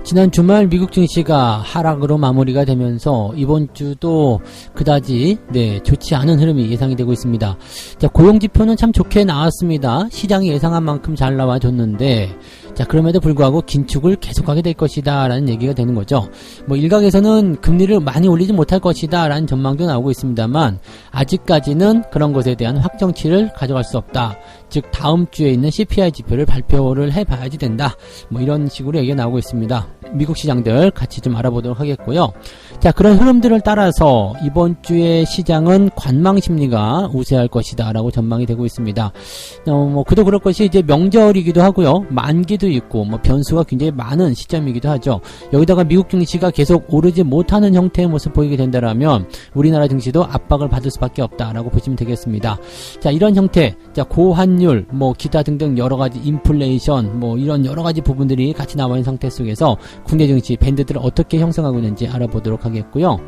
지난 주말 미국 증시가 하락으로 마무리가 되면서 이번 주도 그다지 좋지 않은 흐름이 예상이 되고 있습니다. 자, 고용지표는 참 좋게 나왔습니다. 시장이 예상한 만큼 잘 나와줬는데, 자, 그럼에도 불구하고 긴축을 계속하게 될 것이다 라는 얘기가 되는 거죠. 일각에서는 금리를 많이 올리지 못할 것이다 라는 전망도 나오고 있습니다만, 아직까지는 그런 것에 대한 확정치를 가져갈 수 없다. 즉 다음 주에 있는 CPI 지표를 발표를 해봐야지 된다. 이런 식으로 얘기가 나오고 있습니다. 미국 시장들 같이 좀 알아보도록 하겠고요. 자, 그런 흐름들을 따라서 이번 주에 시장은 관망 심리가 우세할 것이다 라고 전망이 되고 있습니다. 그도 그럴 것이 이제 명절이기도 하고요. 만기도 있고 변수가 굉장히 많은 시점이기도 하죠. 여기다가 미국 증시가 계속 오르지 못하는 형태의 모습 보이게 된다라면 우리나라 증시도 압박을 받을 수밖에 없다라고 보시면 되겠습니다. 자, 이런 형태, 자, 고환율, 기타 등등 여러가지 인플레이션, 이런 여러가지 부분들이 같이 나와 있는 상태 속에서 국내 증시 밴드들을 어떻게 형성하고 있는지 알아보도록 하겠고요.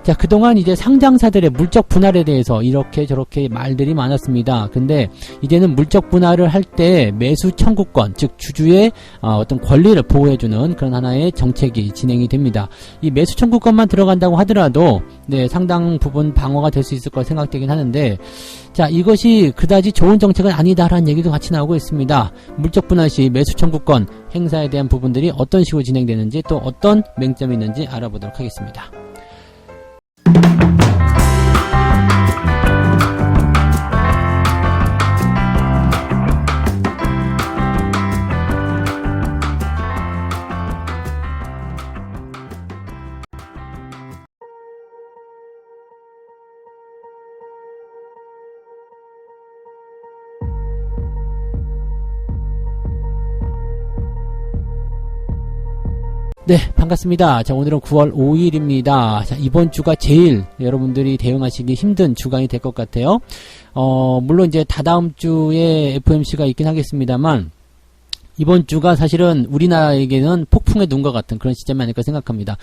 자, 그동안 이제 상장사들의 물적 분할에 대해서 이렇게 저렇게 말들이 많았습니다. 근데 이제는 물적 분할을 할 때 매수 청구권, 즉 주주의 어떤 권리를 보호해주는 그런 하나의 정책이 진행이 됩니다. 이 매수 청구권만 들어간다고 하더라도 상당 부분 방어가 될 수 있을 거라 생각되긴 하는데, 자, 이것이 그다지 좋은 정책은 아니다라는 얘기도 같이 나오고 있습니다. 물적 분할 시 매수 청구권 행사에 대한 부분들이 어떤 식으로 진행되는지 또 어떤 맹점이 있는지 알아보도록 하겠습니다. 네, 반갑습니다. 자, 오늘은 9월 5일입니다. 자, 이번 주가 제일 여러분들이 대응하시기 힘든 주간이 될 것 같아요. 물론 이제 다다음 주에 FOMC가 있긴 하겠습니다만, 이번 주가 사실은 우리나라에게는 폭풍의 눈과 같은 그런 시점이 아닐까 생각합니다.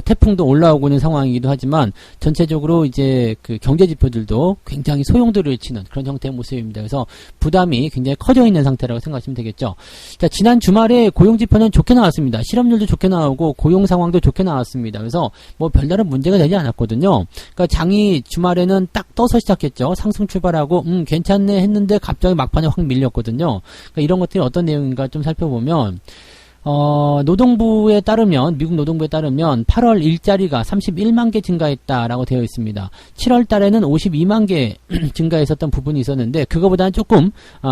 태풍도 올라오고 있는 상황이기도 하지만 전체적으로 이제 그 경제 지표들도 굉장히 소용돌이를 치는 그런 형태의 모습입니다. 그래서 부담이 굉장히 커져 있는 상태라고 생각하시면 되겠죠. 자, 지난 주말에 고용 지표는 좋게 나왔습니다. 실업률도 좋게 나오고 고용 상황도 좋게 나왔습니다. 그래서 별다른 문제가 되지 않았거든요. 그러니까 장이 주말에는 딱 떠서 시작했죠. 상승 출발하고 괜찮네 했는데 갑자기 막판에 확 밀렸거든요. 그러니까 이런 것들이 어떤 내용인가 좀 살펴보면, 노동부에 따르면, 미국 노동부에 따르면 8월 일자리가 31만 개 증가했다라고 되어 있습니다. 7월 달에는 52만 개 증가했었던 부분이 있었는데 그거보다는 조금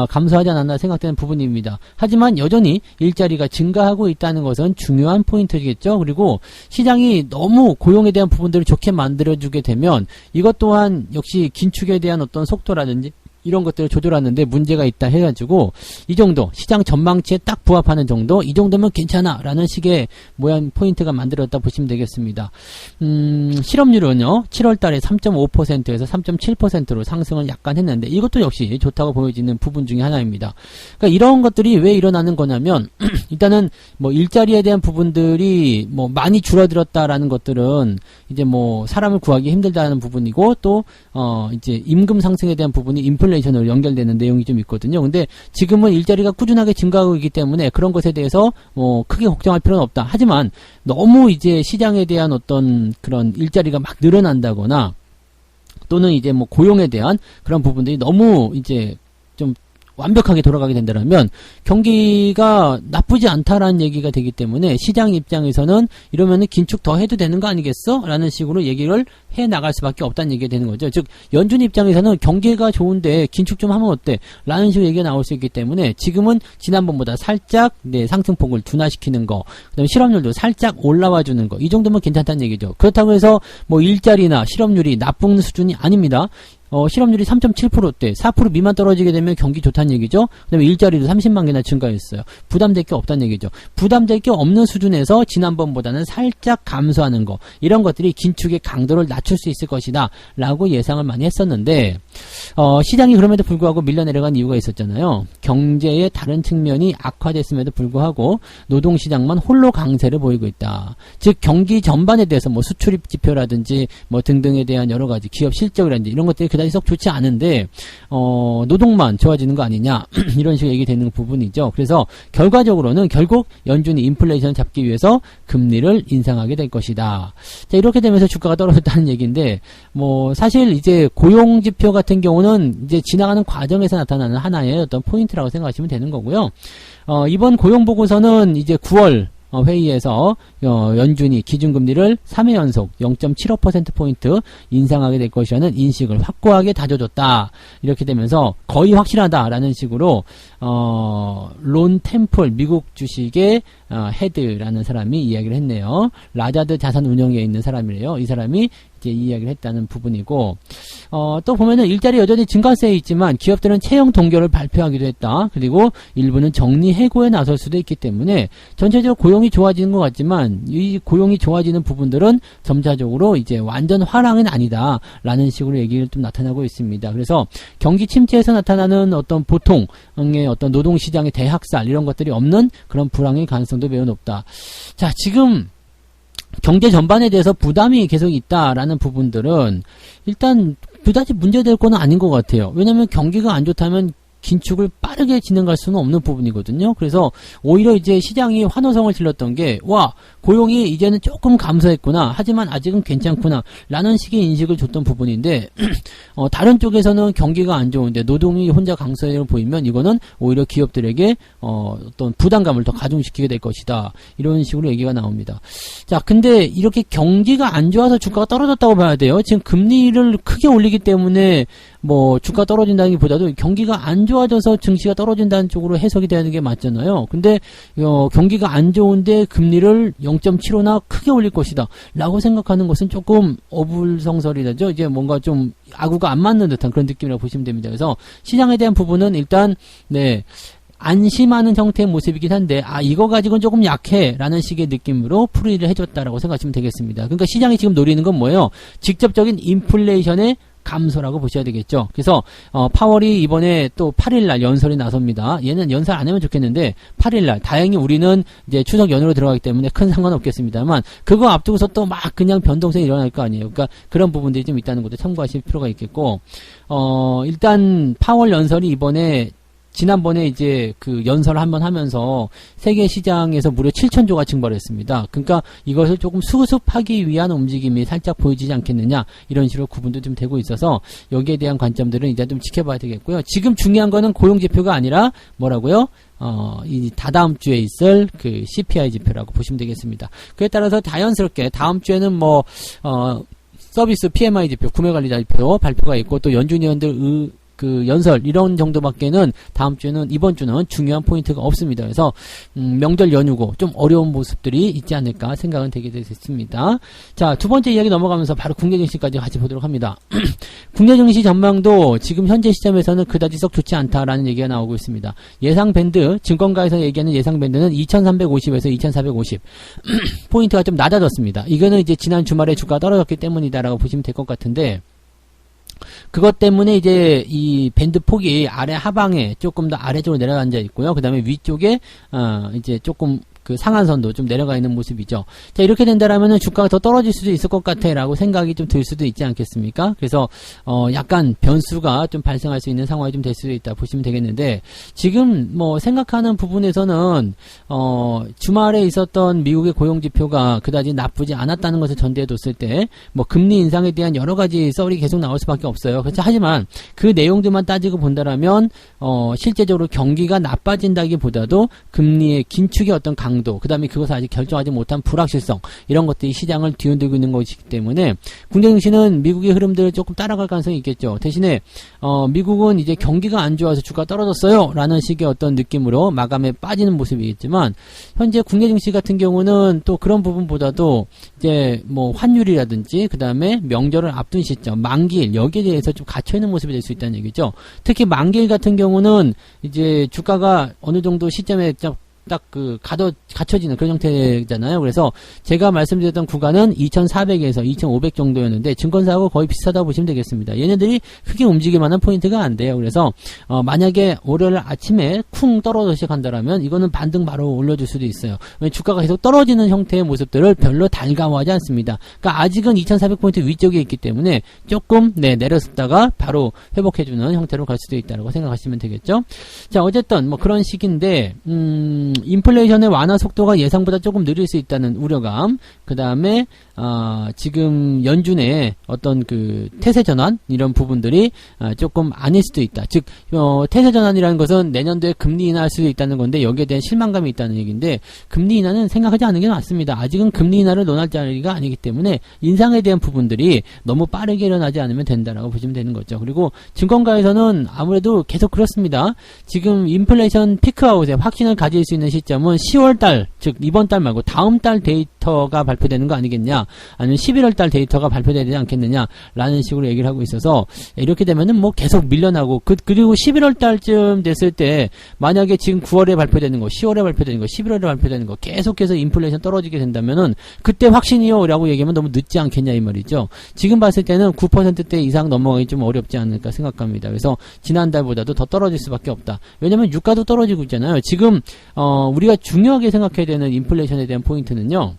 감소하지 않았나 생각되는 부분입니다. 하지만 여전히 일자리가 증가하고 있다는 것은 중요한 포인트겠죠. 그리고 시장이 너무 고용에 대한 부분들을 좋게 만들어주게 되면 이것 또한 역시 긴축에 대한 어떤 속도라든지 이런 것들을 조절하는데 문제가 있다 해가지고 이 정도 시장 전망치에 딱 부합하는 정도, 이 정도면 괜찮아 라는 식의 모양 포인트가 만들어졌다 보시면 되겠습니다. 실업률은요 7월달에 3.5%에서 3.7%로 상승을 약간 했는데 이것도 역시 좋다고 보여지는 부분 중에 하나입니다. 그러니까 이런 것들이 왜 일어나는 거냐면 일단은 일자리에 대한 부분들이 많이 줄어들었다라는 것들은 이제 사람을 구하기 힘들다는 부분이고 또 이제 임금 상승에 대한 부분이 인플레이션으로 연결되는 내용이 좀 있거든요. 근데 지금은 일자리가 꾸준하게 증가하고 있기 때문에 그런 것에 대해서 크게 걱정할 필요는 없다. 하지만 너무 이제 시장에 대한 어떤 그런 일자리가 막 늘어난다거나 또는 이제 고용에 대한 그런 부분들이 너무 이제 좀 완벽하게 돌아가게 된다면 경기가 나쁘지 않다라는 얘기가 되기 때문에 시장 입장에서는 이러면은 긴축 더 해도 되는 거 아니겠어? 라는 식으로 얘기를 해 나갈 수밖에 없다는 얘기가 되는 거죠. 즉 연준 입장에서는 경기가 좋은데 긴축 좀 하면 어때? 라는 식으로 얘기가 나올 수 있기 때문에 지금은 지난번보다 살짝 상승폭을 둔화시키는 거, 그다음에 실업률도 살짝 올라와 주는 거, 이 정도면 괜찮다는 얘기죠. 그렇다고 해서 일자리나 실업률이 나쁜 수준이 아닙니다. 실업률이 3.7%대, 4% 미만 떨어지게 되면 경기 좋다는 얘기죠. 그 다음에 일자리도 30만 개나 증가했어요. 부담될 게 없다는 얘기죠. 부담될 게 없는 수준에서 지난번보다는 살짝 감소하는 거, 이런 것들이 긴축의 강도를 낮출 수 있을 것이다 라고 예상을 많이 했었는데, 시장이 그럼에도 불구하고 밀려 내려간 이유가 있었잖아요. 경제의 다른 측면이 악화됐음에도 불구하고 노동시장만 홀로 강세를 보이고 있다. 즉 경기 전반에 대해서 뭐 수출입 지표라든지 뭐 등등에 대한 여러 가지 기업 실적이라든지 이런 것들이 그다지 썩 좋지 않은데 노동만 좋아지는 거 아니냐 이런 식으로 얘기되는 부분이죠. 그래서 결과적으로는 결국 연준이 인플레이션을 잡기 위해서 금리를 인상하게 될 것이다. 자, 이렇게 되면서 주가가 떨어졌다는 얘기인데 뭐 사실 이제 고용 지표 같은 경우는 이제 지나가는 과정에서 나타나는 하나의 어떤 포인트라고 생각하시면 되는 거고요. 이번 고용 보고서는 이제 9월 회의에서 연준이 기준금리를 3회 연속 0.75%포인트 인상하게 될 것이라는 인식을 확고하게 다져줬다. 이렇게 되면서 거의 확실하다라는 식으로 론 템플 미국 주식의 헤드라는 사람이 이야기를 했네요. 라자드 자산운용에 있는 사람이래요. 이 사람이 이제 이야기를 했다는 부분이고 또 보면은 일자리 여전히 증가세에 있지만 기업들은 채용 동결을 발표하기도 했다. 그리고 일부는 정리 해고에 나설 수도 있기 때문에 전체적으로 고용이 좋아지는 것 같지만 이 고용이 좋아지는 부분들은 점차적으로 이제 완전 화랑은 아니다라는 식으로 얘기를 좀 나타나고 있습니다. 그래서 경기 침체에서 나타나는 어떤 보통의 어떤 노동시장의 대학살 이런 것들이 없는 그런 불황의 가능성도 매우 높다. 자, 지금 경제 전반에 대해서 부담이 계속 있다라는 부분들은 일단 그다지 문제될 건 아닌 것 같아요. 왜냐하면 경기가 안 좋다면 긴축을 빠르게 진행할 수는 없는 부분이거든요. 그래서 오히려 이제 시장이 환호성을 질렀던 게 고용이 이제는 조금 감소했구나. 하지만 아직은 괜찮구나. 라는 식의 인식을 줬던 부분인데 다른 쪽에서는 경기가 안 좋은데 노동이 혼자 강세를 보이면 이거는 오히려 기업들에게 어떤 부담감을 더 가중시키게 될 것이다. 이런 식으로 얘기가 나옵니다. 자, 근데 이렇게 경기가 안 좋아서 주가가 떨어졌다고 봐야 돼요. 지금 금리를 크게 올리기 때문에 뭐 주가 떨어진다기보다도 경기가 안 좋아져서 증시가 떨어진다는 쪽으로 해석이 되는 게 맞잖아요. 근데 경기가 안 좋은데 금리를 0.75나 크게 올릴 것이다 라고 생각하는 것은 조금 어불성설이죠. 이제 뭔가 좀 아구가 안 맞는 듯한 그런 느낌이라고 보시면 됩니다. 그래서 시장에 대한 부분은 일단 안심하는 형태의 모습이긴 한데 이거 가지고는 조금 약해 라는 식의 느낌으로 풀이를 해줬다라고 생각하시면 되겠습니다. 그러니까 시장이 지금 노리는 건 뭐예요? 직접적인 인플레이션의 감소라고 보셔야 되겠죠. 그래서 파월이 이번에 또 8일날 연설이 나섭니다. 얘는 연설 안 하면 좋겠는데 8일날 다행히 우리는 이제 추석 연휴로 들어가기 때문에 큰 상관없겠습니다만 그거 앞두고서 또 막 그냥 변동성이 일어날 거 아니에요. 그러니까 그런 부분들이 좀 있다는 것도 참고하실 필요가 있겠고 일단 파월 연설이 이번에 지난번에 이제 그 연설을 한번 하면서 세계 시장에서 무려 7천조가 증발했습니다. 그러니까 이것을 조금 수습하기 위한 움직임이 살짝 보여지지 않겠느냐 이런 식으로 구분도 좀 되고 있어서 여기에 대한 관점들은 이제 좀 지켜봐야 되겠고요. 지금 중요한 거는 고용 지표가 아니라 뭐라고요? 이 다다음 주에 있을 그 CPI 지표라고 보시면 되겠습니다. 그에 따라서 자연스럽게 다음 주에는 서비스 PMI 지표, 구매관리자 지표 발표가 있고 또 연준위원들 그 연설 이런 정도밖에는 다음 주는 이번 주는 중요한 포인트가 없습니다. 그래서 명절 연휴고 좀 어려운 모습들이 있지 않을까 생각은 되게 됐습니다. 자, 두 번째 이야기 넘어가면서 바로 국내 증시까지 같이 보도록 합니다. 국내 증시 전망도 지금 현재 시점에서는 그다지 썩 좋지 않다라는 얘기가 나오고 있습니다. 예상 밴드, 증권가에서 얘기하는 예상 밴드는 2350에서 2450 포인트가 좀 낮아졌습니다. 이거는 이제 지난 주말에 주가가 떨어졌기 때문이다라고 보시면 될 것 같은데 그것 때문에 이제 이 밴드 폭이 아래 하방에 조금 더 아래쪽으로 내려앉아 있고요. 그 다음에 위쪽에 이제 조금 그 상한선도 좀 내려가 있는 모습이죠. 자, 이렇게 된다라면은 주가가 더 떨어질 수도 있을 것 같아라고 생각이 좀 들 수도 있지 않겠습니까? 그래서 약간 변수가 좀 발생할 수 있는 상황이 좀 될 수도 있다 보시면 되겠는데 지금 뭐 생각하는 부분에서는 주말에 있었던 미국의 고용 지표가 그다지 나쁘지 않았다는 것을 전제해뒀을 때 뭐 금리 인상에 대한 여러 가지 썰이 계속 나올 수밖에 없어요. 그렇죠? 하지만 그 내용들만 따지고 본다라면 실제적으로 경기가 나빠진다기보다도 금리의 긴축의 어떤 강도, 그 다음에 그것을 아직 결정하지 못한 불확실성 이런 것들이 시장을 뒤흔들고 있는 것이기 때문에 국내 증시는 미국의 흐름들을 조금 따라갈 가능성이 있겠죠. 대신에 미국은 이제 경기가 안 좋아서 주가 떨어졌어요 라는 식의 어떤 느낌으로 마감에 빠지는 모습이겠지만 현재 국내 증시 같은 경우는 또 그런 부분보다도 이제 뭐 환율이라든지 그 다음에 명절을 앞둔 시점, 만기일 여기에 대해서 좀 갇혀있는 모습이 될 수 있다는 얘기죠. 특히 만기일 같은 경우는 이제 주가가 어느 정도 시점에 딱 갖춰지는 그런 형태잖아요. 그래서 제가 말씀드렸던 구간은 2400에서 2500 정도였는데 증권사하고 거의 비슷하다고 보시면 되겠습니다. 얘네들이 크게 움직일 만한 포인트가 안 돼요. 그래서 만약에 월요일 아침에 쿵 떨어져 시작한다라면 이거는 반등 바로 올려줄 수도 있어요. 왜냐면 주가가 계속 떨어지는 형태의 모습들을 별로 달가워하지 않습니다. 그러니까 아직은 2400포인트 위쪽에 있기 때문에 조금 내렸다가 바로 회복해주는 형태로 갈 수도 있다고 생각하시면 되겠죠. 자, 어쨌든 뭐 그런 식인데 인플레이션의 완화 속도가 예상보다 조금 느릴 수 있다는 우려감, 그 다음에 지금 연준의 어떤 태세 전환 이런 부분들이 조금 아닐 수도 있다. 즉 태세 전환이라는 것은 내년도에 금리 인하할 수도 있다는 건데 여기에 대한 실망감이 있다는 얘기인데 금리 인하는 생각하지 않는 게 맞습니다. 아직은 금리 인하를 논할 자리가 아니기 때문에 인상에 대한 부분들이 너무 빠르게 일어나지 않으면 된다라고 보시면 되는 거죠. 그리고 증권가에서는 아무래도 계속 그렇습니다. 지금 인플레이션 피크아웃에 확신을 가질 수 있는 시점은 10월달, 즉 이번 달 말고 다음 달 데이터가 발표되는 거 아니겠냐, 아니면 11월달 데이터가 발표되지 않겠느냐 라는 식으로 얘기를 하고 있어서 이렇게 되면은 뭐 계속 밀려나고 그리고 11월달쯤 됐을 때 만약에 지금 9월에 발표되는 거, 10월에 발표되는 거, 11월에 발표되는 거 계속해서 인플레이션 떨어지게 된다면은 그때 확신이요 라고 얘기하면 너무 늦지 않겠냐 이 말이죠. 지금 봤을 때는 9%대 이상 넘어가기 좀 어렵지 않을까 생각합니다. 그래서 지난달보다도 더 떨어질 수밖에 없다. 왜냐면 유가도 떨어지고 있잖아요. 지금 우리가 중요하게 생각해야 되는 인플레이션에 대한 포인트는요,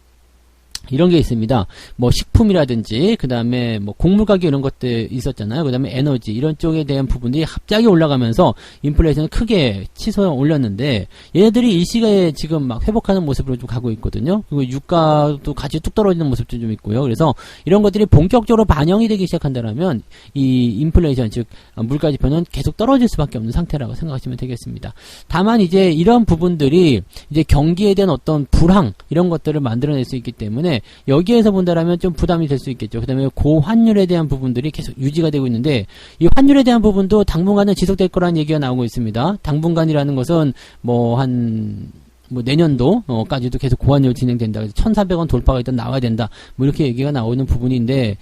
이런 게 있습니다. 뭐 식품이라든지 그 다음에 뭐 곡물 가격 이런 것들 있었잖아요. 그 다음에 에너지 이런 쪽에 대한 부분들이 갑자기 올라가면서 인플레이션을 크게 치솟아 올렸는데 얘네들이 일시에 지금 막 회복하는 모습으로 좀 가고 있거든요. 그리고 유가도 같이 뚝 떨어지는 모습도 좀 있고요. 그래서 이런 것들이 본격적으로 반영이 되기 시작한다면 이 인플레이션 즉 물가 지표는 계속 떨어질 수밖에 없는 상태라고 생각하시면 되겠습니다. 다만 이제 이런 부분들이 이제 경기에 대한 어떤 불황 이런 것들을 만들어낼 수 있기 때문에 여기에서 본다라면 좀 부담이 될 수 있겠죠. 그 다음에 고환율에 대한 부분들이 계속 유지가 되고 있는데 이 환율에 대한 부분도 당분간은 지속될 거라는 얘기가 나오고 있습니다. 당분간이라는 것은 내년도까지도 계속 고환율 진행된다. 그래서 1,400원 돌파가 일단 나와야 된다. 뭐 이렇게 얘기가 나오는 부분인데,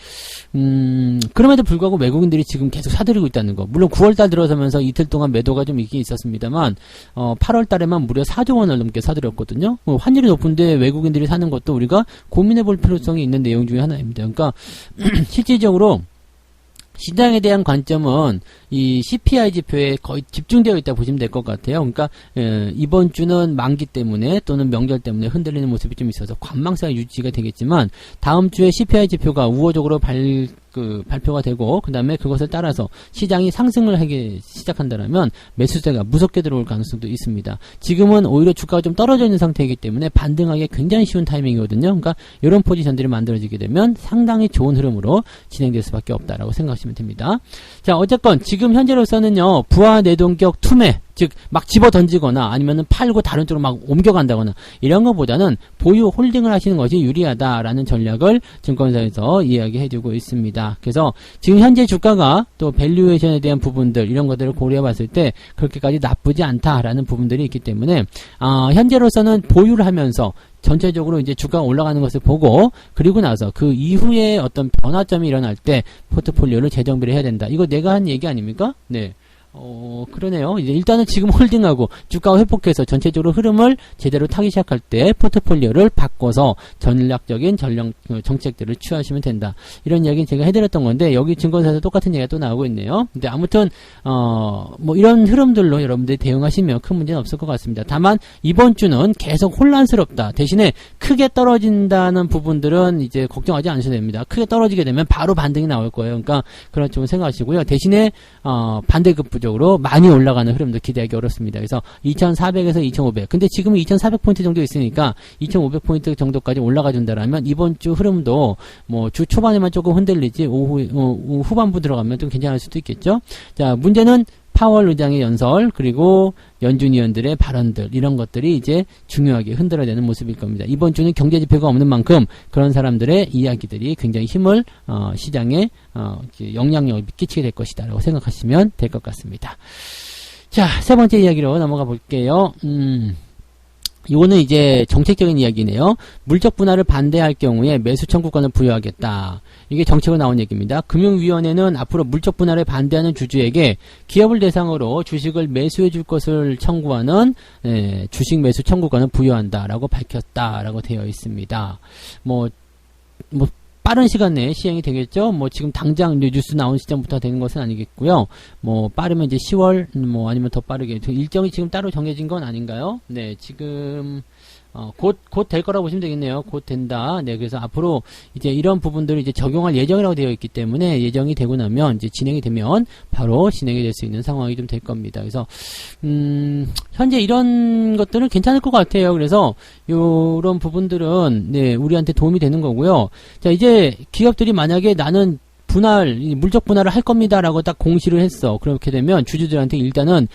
그럼에도 불구하고 외국인들이 지금 계속 사들이고 있다는 거. 물론 9월달 들어서면서 이틀 동안 매도가 좀 있긴 있었습니다만, 8월달에만 무려 4조 원을 넘게 사들였거든요. 환율이 높은데 외국인들이 사는 것도 우리가 고민해 볼 필요성이 있는 내용 중에 하나입니다. 그러니까, 실질적으로, 시장에 대한 관점은 이 CPI 지표에 거의 집중되어 있다 보시면 될 것 같아요. 그러니까 이번 주는 만기 때문에 또는 명절 때문에 흔들리는 모습이 좀 있어서 관망세가 유지가 되겠지만 다음 주에 CPI 지표가 우호적으로 발표가 되고 그 다음에 그것을 따라서 시장이 상승을 하기 시작한다면 매수세가 무섭게 들어올 가능성도 있습니다. 지금은 오히려 주가가 좀 떨어져 있는 상태이기 때문에 반등하기 굉장히 쉬운 타이밍이거든요. 그러니까 이런 포지션들이 만들어지게 되면 상당히 좋은 흐름으로 진행될 수밖에 없다라고 생각하시면 됩니다. 자, 어쨌건 지금 현재로서는요, 부하 내동격 투매, 즉 막 집어 던지거나 아니면은 팔고 다른 쪽으로 막 옮겨간다거나 이런 것보다는 보유 홀딩을 하시는 것이 유리하다라는 전략을 증권사에서 이야기해주고 있습니다. 그래서 지금 현재 주가가 또 밸류에이션에 대한 부분들 이런 것들을 고려해봤을 때 그렇게까지 나쁘지 않다라는 부분들이 있기 때문에 현재로서는 보유를 하면서 전체적으로 이제 주가가 올라가는 것을 보고 그리고 나서 그 이후에 어떤 변화점이 일어날 때 포트폴리오를 재정비를 해야 된다. 이거 내가 한 얘기 아닙니까? 네. 그러네요. 이제 일단은 지금 홀딩하고 주가가 회복해서 전체적으로 흐름을 제대로 타기 시작할 때 포트폴리오를 바꿔서 전략적인 정책들을 취하시면 된다. 이런 이야기는 제가 해드렸던 건데 여기 증권사에서 똑같은 얘기가 또 나오고 있네요. 근데 아무튼 이런 흐름들로 여러분들이 대응하시면 큰 문제는 없을 것 같습니다. 다만 이번 주는 계속 혼란스럽다. 대신에 크게 떨어진다는 부분들은 이제 걱정하지 않으셔도 됩니다. 크게 떨어지게 되면 바로 반등이 나올 거예요. 그러니까 그런 점을 생각하시고요. 대신에 반대급부적으로 많이 올라가는 흐름도 기대하기 어렵습니다. 그래서 2400에서 2500. 근데 지금은 2400포인트 정도 있으니까 2500포인트 정도까지 올라가 준다라면 이번 주 흐름도 주 초반에만 조금 흔들리지 후반부 들어가면 좀 괜찮을 수도 있겠죠. 자, 문제는 파월 의장의 연설 그리고 연준 위원들의 발언들 이런 것들이 이제 중요하게 흔들어내는 모습일 겁니다. 이번 주는 경제 지표가 없는 만큼 그런 사람들의 이야기들이 굉장히 힘을 시장에 영향력을 끼치게 될 것이다 라고 생각하시면 될 것 같습니다. 자, 세 번째 이야기로 넘어가 볼게요. 이거는 이제 정책적인 이야기네요. 물적 분할을 반대할 경우에 매수 청구권을 부여하겠다. 이게 정책으로 나온 얘기입니다. 금융위원회는 앞으로 물적 분할에 반대하는 주주에게 기업을 대상으로 주식을 매수해 줄 것을 청구하는 주식 매수 청구권을 부여한다라고 밝혔다라고 되어 있습니다. 뭐 빠른 시간 내에 시행이 되겠죠. 뭐 지금 당장 뉴스 나온 시점부터 되는 것은 아니겠고요. 뭐 빠르면 이제 10월 뭐 아니면 더 빠르게 일정이 지금 따로 정해진 건 아닌가요? 네, 지금 곧 될 거라고 보시면 되겠네요. 곧 된다. 네, 그래서 앞으로 이제 이런 부분들을 이제 적용할 예정이라고 되어 있기 때문에 예정이 되고 나면 이제 진행이 되면 바로 진행이 될 수 있는 상황이 좀 될 겁니다. 그래서 현재 이런 것들은 괜찮을 것 같아요. 그래서 요런 부분들은 네, 우리한테 도움이 되는 거고요. 자, 이제 기업들이 만약에 나는 물적 분할을 할 겁니다라고 딱 공시를 했어. 그렇게 되면 주주들한테 일단은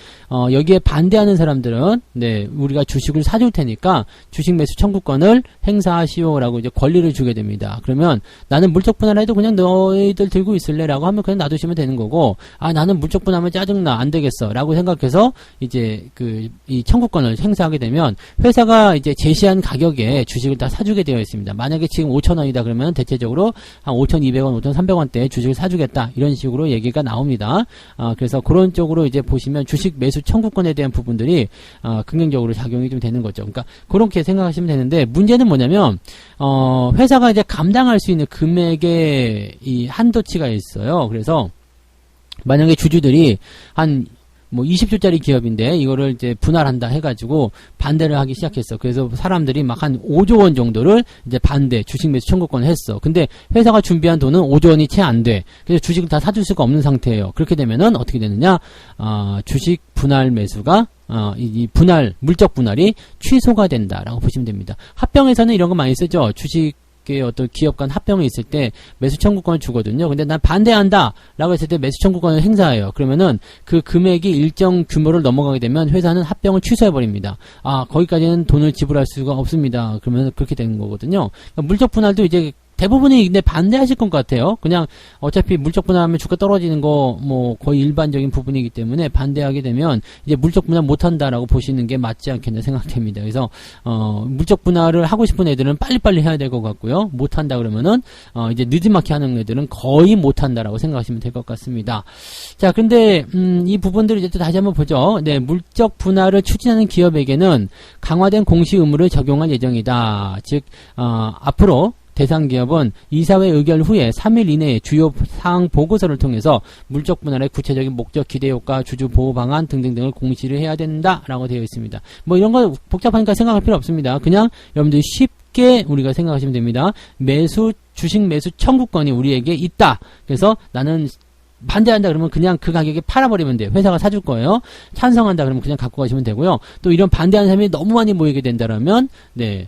여기에 반대하는 사람들은 네, 우리가 주식을 사줄 테니까 주식 매수 청구권을 행사하시오라고 이제 권리를 주게 됩니다. 그러면 나는 물적 분할해도 그냥 너희들 들고 있을래라고 하면 그냥 놔두시면 되는 거고, 나는 물적 분할하면 짜증나 안 되겠어라고 생각해서 이제 이 청구권을 행사하게 되면 회사가 이제 제시한 가격에 주식을 다 사주게 되어 있습니다. 만약에 지금 5,000원이다 그러면 대체적으로 한 5,200원, 5,300원대 주식을 사주겠다 이런 식으로 얘기가 나옵니다. 그래서 그런 쪽으로 이제 보시면 주식 매수 청구권에 대한 부분들이 긍정적으로 작용이 좀 되는 거죠. 그러니까 그렇게 생각하시면 되는데, 문제는 뭐냐면 회사가 이제 감당할 수 있는 금액의 이 한도치가 있어요. 그래서 만약에 주주들이 한 20조짜리 기업인데 이거를 이제 분할한다 해가지고 반대를 하기 시작했어. 그래서 사람들이 막 한 5조 원 정도를 이제 반대, 주식 매수 청구권을 했어. 근데 회사가 준비한 돈은 5조 원이 채 안 돼. 그래서 주식을 다 사줄 수가 없는 상태예요. 그렇게 되면은 어떻게 되느냐? 주식 분할 매수가 이 물적 분할이 취소가 된다라고 보시면 됩니다. 합병에서는 이런 거 많이 쓰죠. 어떤 기업 간 합병이 있을 때 매수 청구권을 주거든요. 근데 난 반대한다 라고 했을 때 매수 청구권을 행사해요. 그러면은 그 금액이 일정 규모를 넘어가게 되면 회사는 합병을 취소해버립니다. 거기까지는 돈을 지불할 수가 없습니다. 그러면 그렇게 되는 거거든요. 그러니까 물적 분할도 이제 대부분이 근데 반대하실 것 같아요. 그냥 어차피 물적 분할하면 주가 떨어지는 거 거의 일반적인 부분이기 때문에 반대하게 되면 이제 물적 분할 못한다라고 보시는 게 맞지 않겠나 생각됩니다. 그래서 물적 분할을 하고 싶은 애들은 빨리빨리 해야 될 것 같고요. 못한다 그러면은 이제 늦지막히 하는 애들은 거의 못한다라고 생각하시면 될 것 같습니다. 자, 근데 이 부분들을 이제 또 다시 한번 보죠. 네, 물적 분할을 추진하는 기업에게는 강화된 공시 의무를 적용할 예정이다. 즉 앞으로 대상 기업은 이사회 의결 후에 3일 이내에 주요 사항 보고서를 통해서 물적 분할의 구체적인 목적, 기대 효과, 주주 보호 방안 등등등을 공시를 해야 된다라고 되어 있습니다. 이런 거 복잡하니까 생각할 필요 없습니다. 그냥 여러분들이 쉽게 우리가 생각하시면 됩니다. 주식 매수 청구권이 우리에게 있다. 그래서 나는 반대한다 그러면 그냥 그 가격에 팔아버리면 돼요. 회사가 사줄 거예요. 찬성한다 그러면 그냥 갖고 가시면 되고요. 또 이런 반대하는 사람이 너무 많이 모이게 된다라면 네,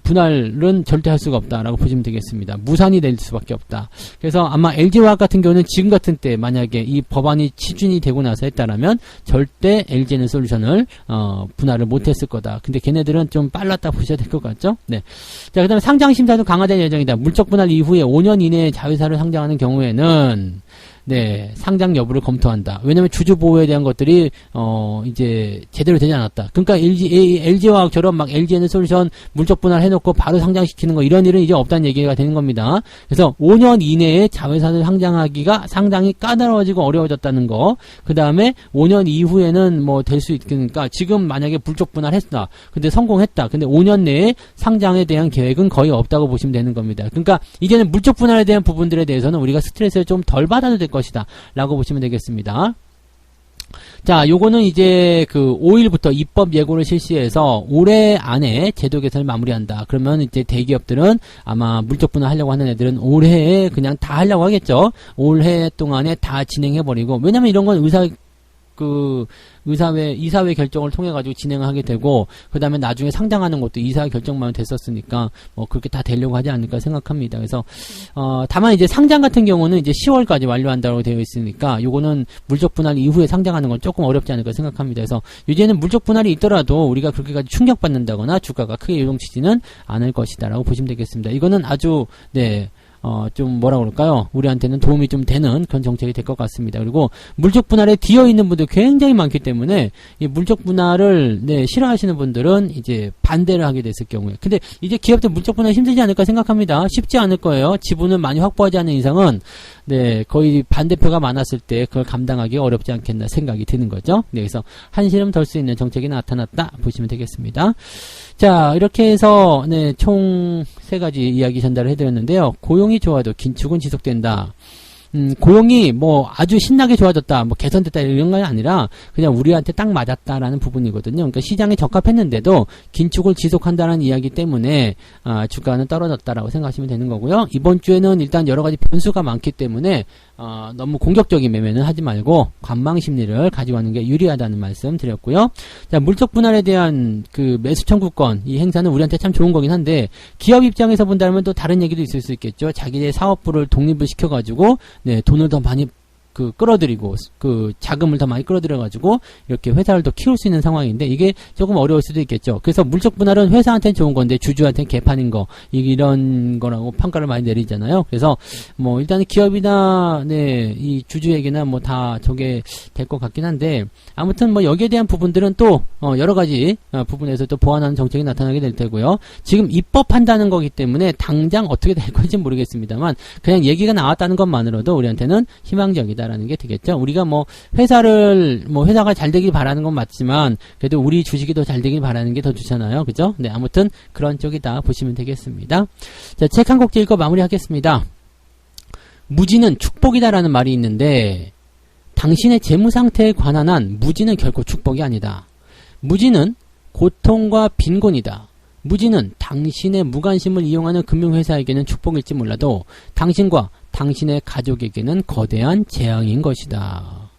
분할은 절대 할 수가 없다라고 보시면 되겠습니다. 무산이 될 수밖에 없다. 그래서 아마 LG화학 같은 경우는 지금 같은 때 만약에 이 법안이 시준이 되고 나서 했다라면 절대 LG에너솔루션을 분할을 못했을 거다. 근데 걔네들은 좀 빨랐다 보셔야 될 것 같죠? 네. 자, 그다음에 상장 심사도 강화될 예정이다. 물적 분할 이후에 5년 이내에 자회사를 상장하는 경우에는 네, 상장 여부를 검토한다. 왜냐면 주주 보호에 대한 것들이 이제 제대로 되지 않았다. 그러니까 LG화학처럼 막 LG에너솔루션 물적 분할 해놓고 바로 상장시키는 거 이런 일은 이제 없다는 얘기가 되는 겁니다. 그래서 5년 이내에 자회사를 상장이 까다로워지고 어려워졌다는 거. 그 다음에 5년 이후에는 될 수 있으니까 지금 만약에 물적 분할했다. 근데 성공했다. 근데 5년 내에 상장에 대한 계획은 거의 없다고 보시면 되는 겁니다. 그러니까 이제는 물적 분할에 대한 부분들에 대해서는 우리가 스트레스를 좀 덜 받아도 될 것이다 라고 보시면 되겠습니다. 자, 요거는 이제 5일부터 입법 예고를 실시해서 올해 안에 제도 개선을 마무리한다. 그러면 이제 대기업들은 아마 물적 분할 하려고 하는 애들은 올해에 그냥 다 하려고 하겠죠. 올해 동안에 다 진행해버리고, 왜냐면 이런 건 이사회 결정을 통해 가지고 진행하게 되고, 그 다음에 나중에 상장하는 것도 이사회 결정만 됐었으니까 그렇게 다 되려고 하지 않을까 생각합니다. 그래서 다만 이제 상장 같은 경우는 이제 10월까지 완료한다고 되어 있으니까 요거는 물적 분할 이후에 상장하는 건 조금 어렵지 않을까 생각합니다. 그래서 이제는 물적 분할이 있더라도 우리가 그렇게까지 충격받는다거나 주가가 크게 요동치지는 않을 것이다라고 보시면 되겠습니다. 이거는 아주 좀 뭐라 그럴까요? 우리한테는 도움이 좀 되는 그런 정책이 될 것 같습니다. 그리고 물적 분할에 뒤어 있는 분들 굉장히 많기 때문에 이 물적 분할을 네, 싫어하시는 분들은 이제 반대를 하게 됐을 경우에, 근데 이제 기업들 물적 분할 힘들지 않을까 생각합니다. 쉽지 않을 거예요. 지분을 많이 확보하지 않는 이상은 네, 거의 반대표가 많았을 때 그걸 감당하기 어렵지 않겠나 생각이 드는 거죠. 네, 그래서 한시름 덜 수 있는 정책이 나타났다 보시면 되겠습니다. 자, 이렇게 해서 네, 총 3가지 이야기 전달을 해드렸는데요. 고용이 좋아도 긴축은 지속된다. 고용이 뭐 아주 신나게 좋아졌다, 뭐 개선됐다 이런 건 아니라 그냥 우리한테 딱 맞았다라는 부분이거든요. 그러니까 시장에 적합했는데도 긴축을 지속한다는 이야기 때문에 주가는 떨어졌다라고 생각하시면 되는 거고요. 이번 주에는 일단 여러 가지 변수가 많기 때문에 너무 공격적인 매매는 하지 말고 관망 심리를 가지고 하는 게 유리하다는 말씀 드렸고요. 자, 물적 분할에 대한 그 매수 청구권, 이 행사는 우리한테 참 좋은 거긴 한데 기업 입장에서 본다면 또 다른 얘기도 있을 수 있겠죠. 자기네 사업부를 독립을 시켜가지고 네, 돈을 더 많이 끌어들이고, 자금을 더 많이 끌어들여가지고, 이렇게 회사를 더 키울 수 있는 상황인데, 이게 조금 어려울 수도 있겠죠. 그래서 물적 분할은 회사한테는 좋은 건데, 주주한테는 개판인 거, 이런 거라고 평가를 많이 내리잖아요. 그래서, 뭐, 일단은 기업이나, 네, 이 주주에게나 뭐 다 저게 될 것 같긴 한데, 아무튼 뭐 여기에 대한 부분들은 또, 여러 가지 부분에서 또 보완하는 정책이 나타나게 될 테고요. 지금 입법한다는 거기 때문에, 당장 어떻게 될 건지 모르겠습니다만, 그냥 얘기가 나왔다는 것만으로도 우리한테는 희망적이다. 라는 게 되겠죠. 우리가 뭐 회사가 잘 되길 바라는 건 맞지만 그래도 우리 주식이 더 잘 되길 바라는 게 더 좋잖아요. 그죠? 네, 아무튼 그런 쪽이다 보시면 되겠습니다. 자, 책 한 곡 읽고 마무리하겠습니다. 무지는 축복이다라는 말이 있는데 당신의 재무 상태에 관한 한 무지는 결코 축복이 아니다. 무지는 고통과 빈곤이다. 무지는 당신의 무관심을 이용하는 금융회사에게는 축복일지 몰라도 당신과 당신의 가족에게는 거대한 재앙인 것이다.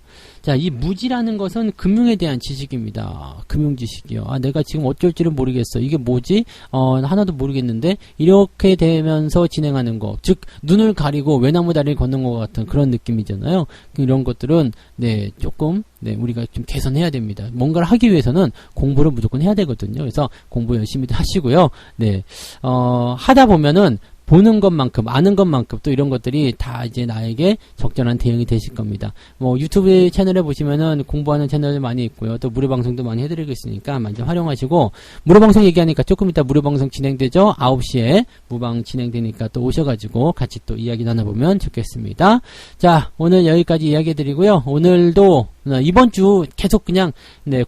자, 이 무지라는 것은 금융에 대한 지식입니다. 금융 지식이요. 내가 지금 어쩔지를 모르겠어. 이게 뭐지? 하나도 모르겠는데 이렇게 되면서 진행하는 거. 즉 눈을 가리고 외나무 다리를 걷는 것 같은 그런 느낌이잖아요. 이런 것들은 네, 조금 우리가 좀 개선해야 됩니다. 뭔가를 하기 위해서는 공부를 무조건 해야 되거든요. 그래서 공부 열심히 하시고요. 네. 하다 보면은 보는 것만큼, 아는 것만큼 또 이런 것들이 다 이제 나에게 적절한 대응이 되실 겁니다. 뭐 유튜브 채널에 보시면은 공부하는 채널이 많이 있고요. 또 무료 방송도 많이 해드리고 있으니까 많이 좀 활용하시고, 무료 방송 얘기하니까 조금 이따 무료 방송 진행되죠? 9시에 무방 진행되니까 또 오셔가지고 같이 또 이야기 나눠보면 좋겠습니다. 자, 오늘 여기까지 이야기해드리고요. 오늘도 이번 주 계속 그냥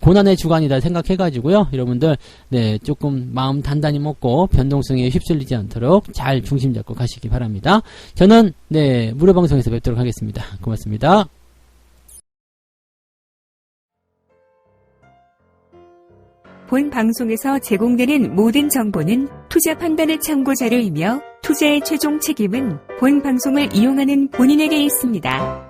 고난의 주간이다 생각해가지고요. 여러분들 조금 마음 단단히 먹고 변동성에 휩쓸리지 않도록 잘 중심 잡고 가시기 바랍니다. 저는 무료 방송에서 뵙도록 하겠습니다. 고맙습니다. 본 방송에서 제공되는 모든 정보는 투자 판단의 참고 자료이며 투자의 최종 책임은 본 방송을 이용하는 본인에게 있습니다.